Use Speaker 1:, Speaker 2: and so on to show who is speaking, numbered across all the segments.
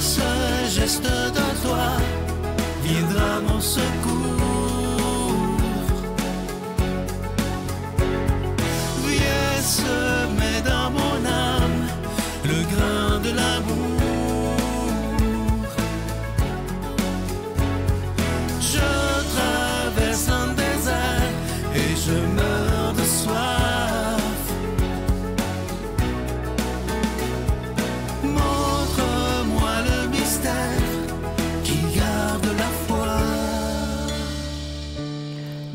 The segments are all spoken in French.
Speaker 1: ce geste de toi viendra mon secours. Viens semer dans mon âme le grain de l'amour. Je traverse un désert et je meurs de soif. Montre-moi le mystère qui garde la foi.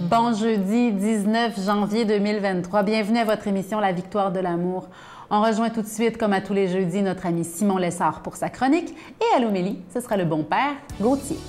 Speaker 2: Bon jeudi 19 janvier 2023. Bienvenue à votre émission La Victoire de l'amour. On rejoint tout de suite, comme à tous les jeudis, notre ami Simon Lessard pour sa chronique. Et à l'homélie, ce sera le bon père Gauthier.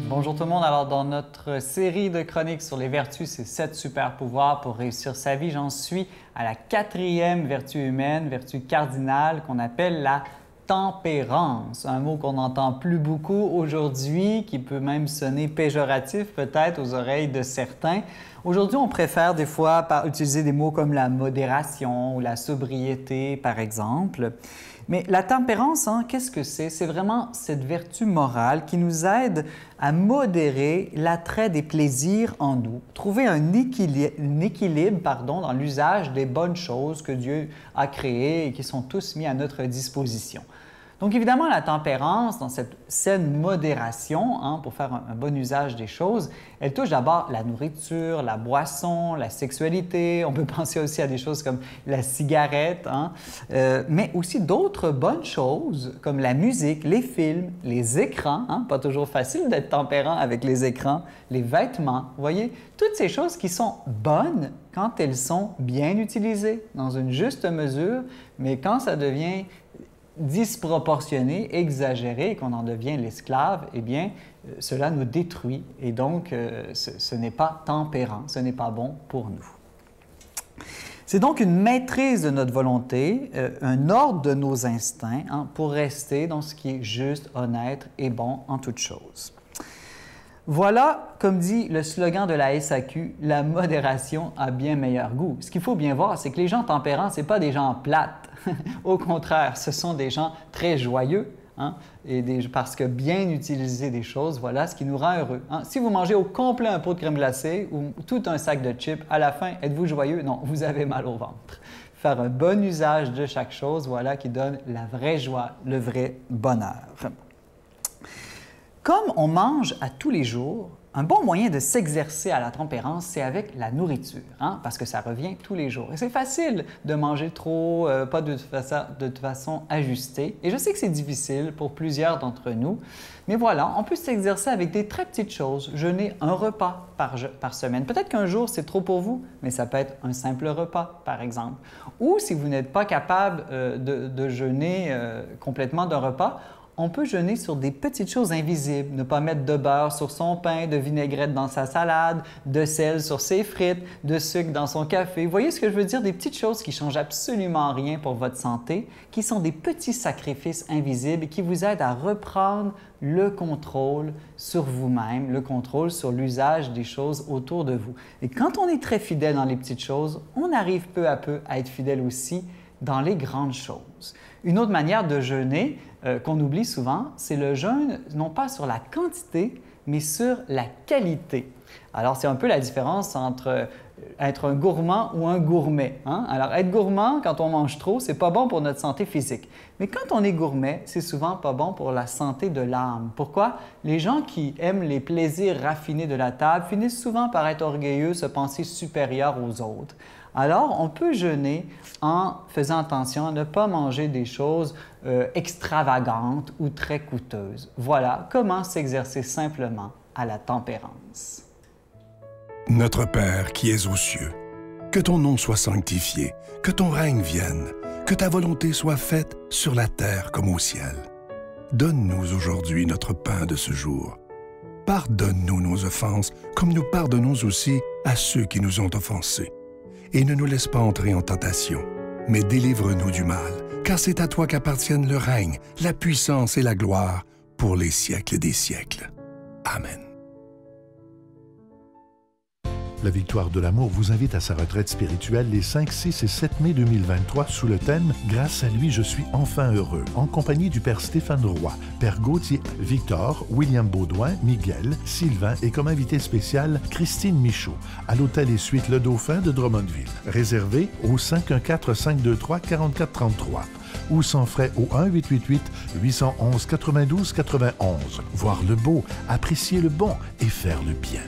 Speaker 3: Bonjour tout le monde. Alors, dans notre série de chroniques sur les vertus, c'est 7 super pouvoirs pour réussir sa vie. J'en suis à la 4e vertu humaine, vertu cardinale, qu'on appelle la tempérance. Un mot qu'on n'entend plus beaucoup aujourd'hui, qui peut même sonner péjoratif peut-être aux oreilles de certains. Aujourd'hui, on préfère des fois utiliser des mots comme la modération ou la sobriété, par exemple. Mais la tempérance, qu'est-ce que c'est? C'est vraiment cette vertu morale qui nous aide à modérer l'attrait des plaisirs en nous, trouver un équilibre dans l'usage des bonnes choses que Dieu a créées et qui sont tous mis à notre disposition. Donc évidemment, la tempérance, dans cette saine modération, pour faire un bon usage des choses, elle touche d'abord la nourriture, la boisson, la sexualité. On peut penser aussi à des choses comme la cigarette, mais aussi d'autres bonnes choses comme la musique, les films, les écrans. Pas toujours facile d'être tempérant avec les écrans, les vêtements. Vous voyez, toutes ces choses qui sont bonnes quand elles sont bien utilisées, dans une juste mesure, mais quand ça devient disproportionné, exagéré et qu'on en devient l'esclave, eh bien, cela nous détruit et donc ce n'est pas tempérant, ce n'est pas bon pour nous. C'est donc une maîtrise de notre volonté, un ordre de nos instincts pour rester dans ce qui est juste, honnête et bon en toutes choses. Voilà, comme dit le slogan de la SAQ, la modération a bien meilleur goût. Ce qu'il faut bien voir, c'est que les gens tempérants, ce n'est pas des gens plates. Au contraire, ce sont des gens très joyeux, parce que bien utiliser des choses, voilà ce qui nous rend heureux. Si vous mangez au complet un pot de crème glacée ou tout un sac de chips, à la fin, êtes-vous joyeux? Non, vous avez mal au ventre. Faire un bon usage de chaque chose, voilà qui donne la vraie joie, le vrai bonheur. Comme on mange à tous les jours, un bon moyen de s'exercer à la tempérance, c'est avec la nourriture, parce que ça revient tous les jours. Et c'est facile de manger trop, pas de façon ajustée. Et je sais que c'est difficile pour plusieurs d'entre nous, mais voilà, on peut s'exercer avec des très petites choses. Jeûner un repas par semaine. Peut-être qu'un jour, c'est trop pour vous, mais ça peut être un simple repas, par exemple. Ou si vous n'êtes pas capable de jeûner complètement d'un repas, on peut jeûner sur des petites choses invisibles, ne pas mettre de beurre sur son pain, de vinaigrette dans sa salade, de sel sur ses frites, de sucre dans son café. Vous voyez ce que je veux dire? Des petites choses qui ne changent absolument rien pour votre santé, qui sont des petits sacrifices invisibles qui vous aident à reprendre le contrôle sur vous-même, le contrôle sur l'usage des choses autour de vous. Et quand on est très fidèle dans les petites choses, on arrive peu à peu à être fidèle aussi dans les grandes choses. Une autre manière de jeûner qu'on oublie souvent, c'est le jeûne non pas sur la quantité, mais sur la qualité. Alors, c'est un peu la différence entre être un gourmand ou un gourmet. Alors, être gourmand, quand on mange trop, c'est pas bon pour notre santé physique. Mais quand on est gourmet, c'est souvent pas bon pour la santé de l'âme. Pourquoi? Les gens qui aiment les plaisirs raffinés de la table finissent souvent par être orgueilleux, se penser supérieurs aux autres. Alors, on peut jeûner en faisant attention à ne pas manger des choses extravagantes ou très coûteuses. Voilà comment s'exercer simplement à la tempérance.
Speaker 4: Notre Père qui es aux cieux, que ton nom soit sanctifié, que ton règne vienne, que ta volonté soit faite sur la terre comme au ciel. Donne-nous aujourd'hui notre pain de ce jour. Pardonne-nous nos offenses, comme nous pardonnons aussi à ceux qui nous ont offensés. Et ne nous laisse pas entrer en tentation, mais délivre-nous du mal, car c'est à toi qu'appartiennent le règne, la puissance et la gloire pour les siècles des siècles. Amen.
Speaker 5: La Victoire de l'amour vous invite à sa retraite spirituelle les 5, 6 et 7 mai 2023 sous le thème « Grâce à lui, je suis enfin heureux » en compagnie du Père Stéphane Roy, Père Gauthier, Victor, William Baudouin, Miguel, Sylvain et comme invité spécial Christine Michaud à l'Hôtel et Suites Le Dauphin de Drummondville. Réservé au 514-523-4433 ou sans frais au 1-888-811-92-91. Voir le beau, apprécier le bon et faire le bien.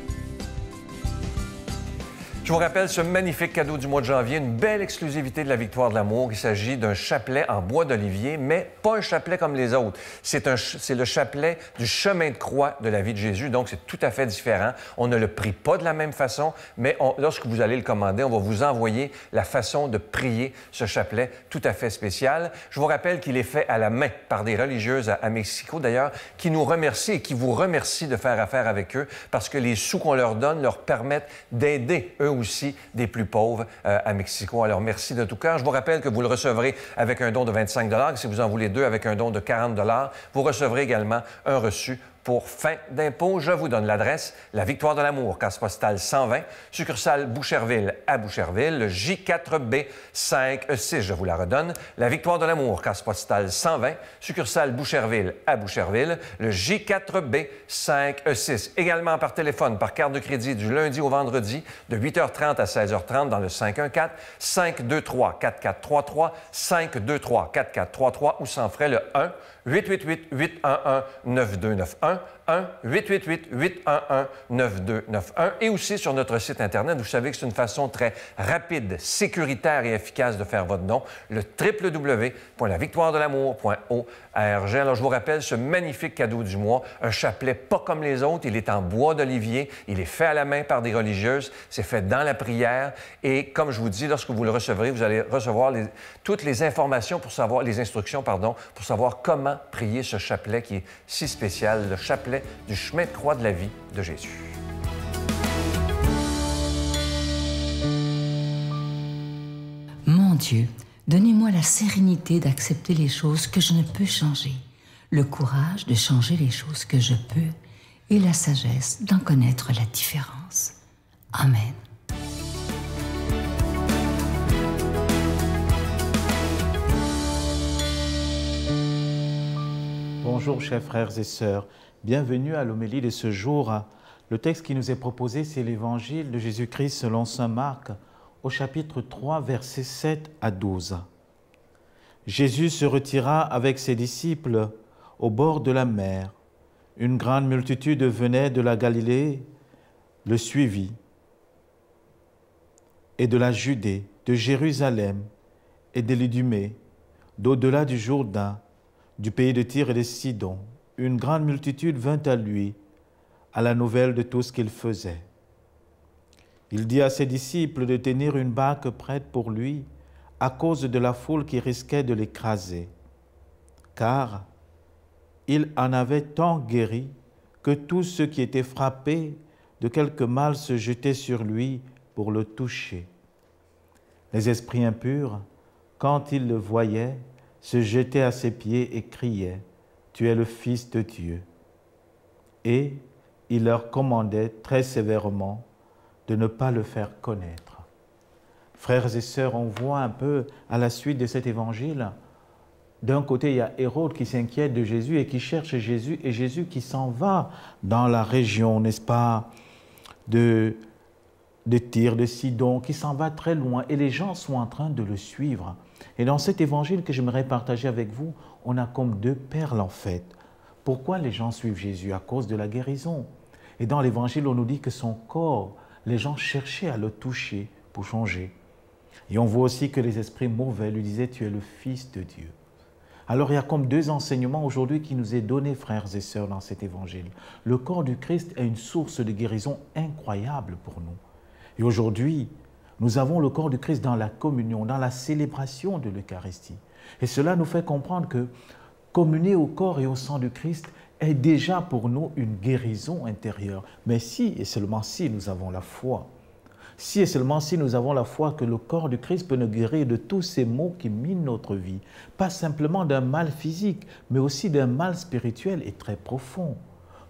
Speaker 6: Je vous rappelle ce magnifique cadeau du mois de janvier, une belle exclusivité de la Victoire de l'amour. Il s'agit d'un chapelet en bois d'olivier, mais pas un chapelet comme les autres. C'est le chapelet du chemin de croix de la vie de Jésus, donc c'est tout à fait différent. On ne le prie pas de la même façon, mais lorsque vous allez le commander, on va vous envoyer la façon de prier ce chapelet tout à fait spécial. Je vous rappelle qu'il est fait à la main par des religieuses à Mexico, d'ailleurs, qui nous remercient et qui vous remercient de faire affaire avec eux parce que les sous qu'on leur donne leur permettent d'aider eux aussi des plus pauvres à Mexico. Alors, merci de tout cœur. Je vous rappelle que vous le recevrez avec un don de 25 $. Si vous en voulez deux, avec un don de 40 $. Vous recevrez également un reçu pour fin d'impôt. Je vous donne l'adresse, la Victoire de l'amour, case postale 120, succursale Boucherville à Boucherville, le J4B 5E6. Je vous la redonne, la Victoire de l'amour, case postale 120, succursale Boucherville à Boucherville, le J4B 5E6. Également par téléphone, par carte de crédit du lundi au vendredi, de 8h30 à 16h30 dans le 514-523-4433, 523-4433 ou sans frais le 1-888-811-9291, 1-888-811-9291 et aussi sur notre site Internet. Vous savez que c'est une façon très rapide, sécuritaire et efficace de faire votre don, le www.lavictoiredelamour.org. Alors, je vous rappelle ce magnifique cadeau du mois, un chapelet pas comme les autres. Il est en bois d'olivier, il est fait à la main par des religieuses, c'est fait dans la prière et comme je vous dis, lorsque vous le recevrez, vous allez recevoir toutes les informations pour savoir, les instructions, pardon, pour savoir comment prier ce chapelet qui est si spécial, le chapelet du chemin de croix de la vie de Jésus.
Speaker 7: Mon Dieu, donnez-moi la sérénité d'accepter les choses que je ne peux changer, le courage de changer les choses que je peux et la sagesse d'en connaître la différence. Amen.
Speaker 8: Bonjour chers frères et sœurs, bienvenue à l'homélie de ce jour. Le texte qui nous est proposé, c'est l'Évangile de Jésus-Christ selon saint Marc, au chapitre 3, versets 7 à 12. Jésus se retira avec ses disciples au bord de la mer. Une grande multitude venait de la Galilée, le suivit, et de la Judée, de Jérusalem et de l'Idumée, d'au-delà du Jourdain, du pays de Tyr et de Sidon. Une grande multitude vint à lui, à la nouvelle de tout ce qu'il faisait. Il dit à ses disciples de tenir une barque prête pour lui, à cause de la foule qui risquait de l'écraser. Car il en avait tant guéri que tous ceux qui étaient frappés de quelque mal se jetaient sur lui pour le toucher. Les esprits impurs, quand ils le voyaient, se jetaient à ses pieds et criaient « Tu es le Fils de Dieu ». Et il leur commandait très sévèrement de ne pas le faire connaître. Frères et sœurs, on voit un peu à la suite de cet évangile, d'un côté il y a Hérode qui s'inquiète de Jésus et qui cherche Jésus, et Jésus qui s'en va dans la région, n'est-ce pas, de Tyr, de Sidon, qui s'en va très loin, et les gens sont en train de le suivre. Et dans cet évangile que j'aimerais partager avec vous, on a comme deux perles en fait. Pourquoi les gens suivent Jésus? À cause de la guérison. Et dans l'évangile, on nous dit que son corps, les gens cherchaient à le toucher pour changer. Et on voit aussi que les esprits mauvais lui disaient « Tu es le Fils de Dieu ». Alors il y a comme deux enseignements aujourd'hui qui nous est donnés, frères et sœurs, dans cet évangile. Le corps du Christ est une source de guérison incroyable pour nous. Et aujourd'hui, nous avons le corps du Christ dans la communion, dans la célébration de l'Eucharistie. Et cela nous fait comprendre que communier au corps et au sang du Christ est déjà pour nous une guérison intérieure. Mais si et seulement si nous avons la foi, si et seulement si nous avons la foi que le corps du Christ peut nous guérir de tous ces maux qui minent notre vie, pas simplement d'un mal physique, mais aussi d'un mal spirituel et très profond.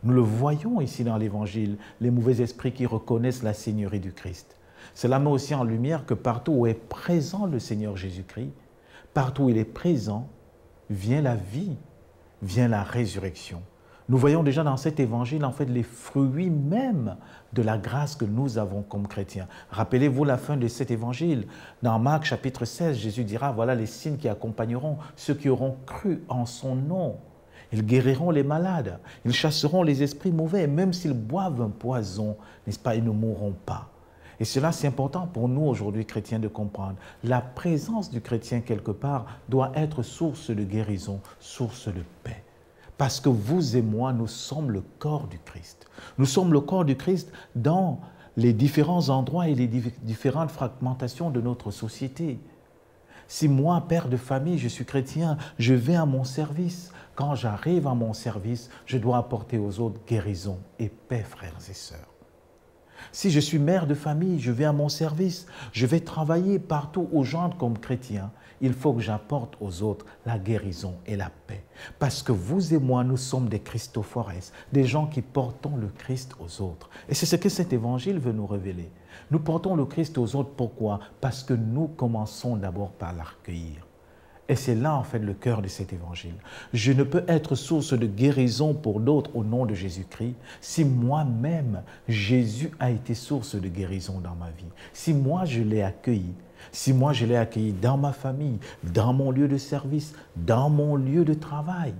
Speaker 8: Nous le voyons ici dans l'Évangile, les mauvais esprits qui reconnaissent la Seigneurie du Christ. Cela met aussi en lumière que partout où est présent le Seigneur Jésus-Christ, partout où il est présent, vient la vie, vient la résurrection. Nous voyons déjà dans cet évangile, en fait, les fruits même de la grâce que nous avons comme chrétiens. Rappelez-vous la fin de cet évangile. Dans Marc chapitre 16, Jésus dira, voilà les signes qui accompagneront ceux qui auront cru en son nom. Ils guériront les malades, ils chasseront les esprits mauvais, et même s'ils boivent un poison, n'est-ce pas, ils ne mourront pas. Et cela, c'est important pour nous aujourd'hui, chrétiens, de comprendre. La présence du chrétien quelque part doit être source de guérison, source de paix. Parce que vous et moi, nous sommes le corps du Christ. Nous sommes le corps du Christ dans les différents endroits et les différentes fragmentations de notre société. Si moi, père de famille, je suis chrétien, je vais à mon service. Quand j'arrive à mon service, je dois apporter aux autres guérison et paix, frères et sœurs. Si je suis mère de famille, je vais à mon service, je vais travailler partout où j'entre comme chrétien. Il faut que j'apporte aux autres la guérison et la paix. Parce que vous et moi, nous sommes des Christophores, des gens qui portons le Christ aux autres. Et c'est ce que cet évangile veut nous révéler. Nous portons le Christ aux autres, pourquoi? Parce que nous commençons d'abord par l'accueillir. Et c'est là, en fait, le cœur de cet évangile. Je ne peux être source de guérison pour d'autres au nom de Jésus-Christ si moi-même, Jésus a été source de guérison dans ma vie. Si moi, je l'ai accueilli. Si moi, je l'ai accueilli dans ma famille, dans mon lieu de service, dans mon lieu de travail.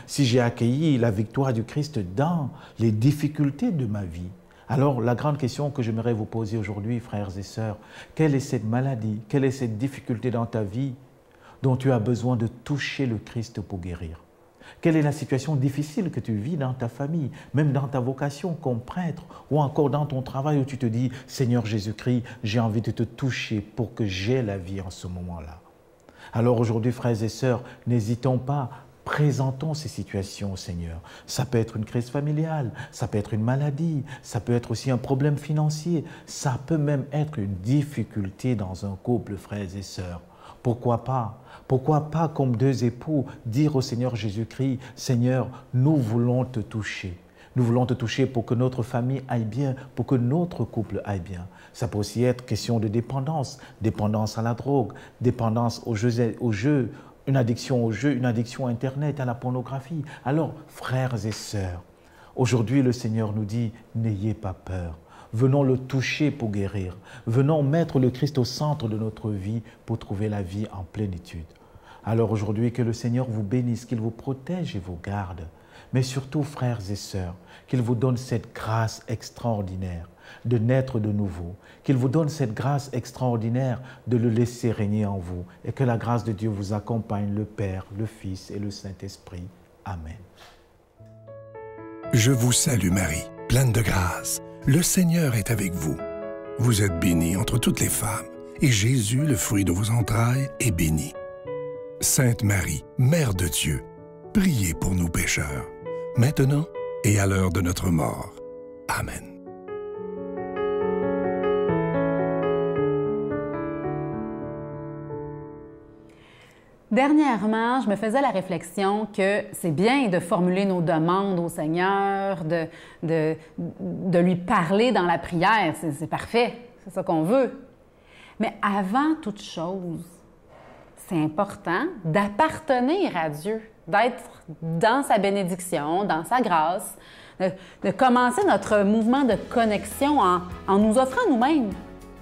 Speaker 8: Si j'ai accueilli la victoire du Christ dans les difficultés de ma vie. Alors, la grande question que j'aimerais vous poser aujourd'hui, frères et sœurs, quelle est cette maladie, quelle est cette difficulté dans ta vie dont tu as besoin de toucher le Christ pour guérir? Quelle est la situation difficile que tu vis dans ta famille, même dans ta vocation comme prêtre, ou encore dans ton travail où tu te dis « Seigneur Jésus-Christ, j'ai envie de te toucher pour que j'aie la vie en ce moment-là ». Alors aujourd'hui, frères et sœurs, n'hésitons pas, présentons ces situations au Seigneur. Ça peut être une crise familiale, ça peut être une maladie, ça peut être aussi un problème financier, ça peut même être une difficulté dans un couple, frères et sœurs. Pourquoi pas? Pourquoi pas, comme deux époux, dire au Seigneur Jésus-Christ, « Seigneur, nous voulons te toucher. Nous voulons te toucher pour que notre famille aille bien, pour que notre couple aille bien. » Ça peut aussi être question de dépendance, dépendance à la drogue, dépendance aux jeux, une addiction aux jeux, une addiction à Internet, à la pornographie. Alors, frères et sœurs, aujourd'hui, le Seigneur nous dit, « N'ayez pas peur. » Venons le toucher pour guérir. Venons mettre le Christ au centre de notre vie pour trouver la vie en plénitude. Alors aujourd'hui, que le Seigneur vous bénisse, qu'il vous protège et vous garde. Mais surtout, frères et sœurs, qu'il vous donne cette grâce extraordinaire de naître de nouveau. Qu'il vous donne cette grâce extraordinaire de le laisser régner en vous. Et que la grâce de Dieu vous accompagne, le Père, le Fils et le Saint-Esprit. Amen.
Speaker 4: Je vous salue Marie, pleine de grâce. Le Seigneur est avec vous. Vous êtes bénie entre toutes les femmes, et Jésus, le fruit de vos entrailles, est béni. Sainte Marie, Mère de Dieu, priez pour nous pécheurs, maintenant et à l'heure de notre mort. Amen.
Speaker 2: Dernièrement, je me faisais la réflexion que c'est bien de formuler nos demandes au Seigneur, de lui parler dans la prière, c'est parfait, c'est ça qu'on veut. Mais avant toute chose, c'est important d'appartenir à Dieu, d'être dans sa bénédiction, dans sa grâce, de commencer notre mouvement de connexion en nous offrant nous-mêmes,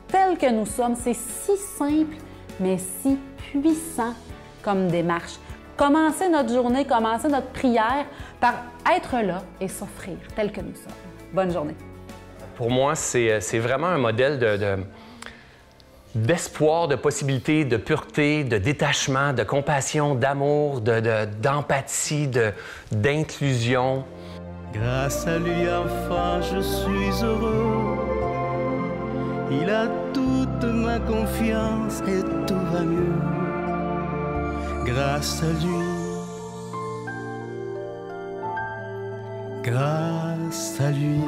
Speaker 2: tels que nous sommes. C'est si simple, mais si puissant comme démarche. Commencer notre journée, commencer notre prière par être là et s'offrir tel que nous sommes. Bonne journée.
Speaker 9: Pour moi, c'est vraiment un modèle d'espoir, de possibilité, de pureté, de détachement, de compassion, d'amour, d'empathie, d'inclusion.
Speaker 1: Grâce à lui, enfin, je suis heureux. Il a toute ma confiance et tout va mieux. Grâce à lui, grâce à lui.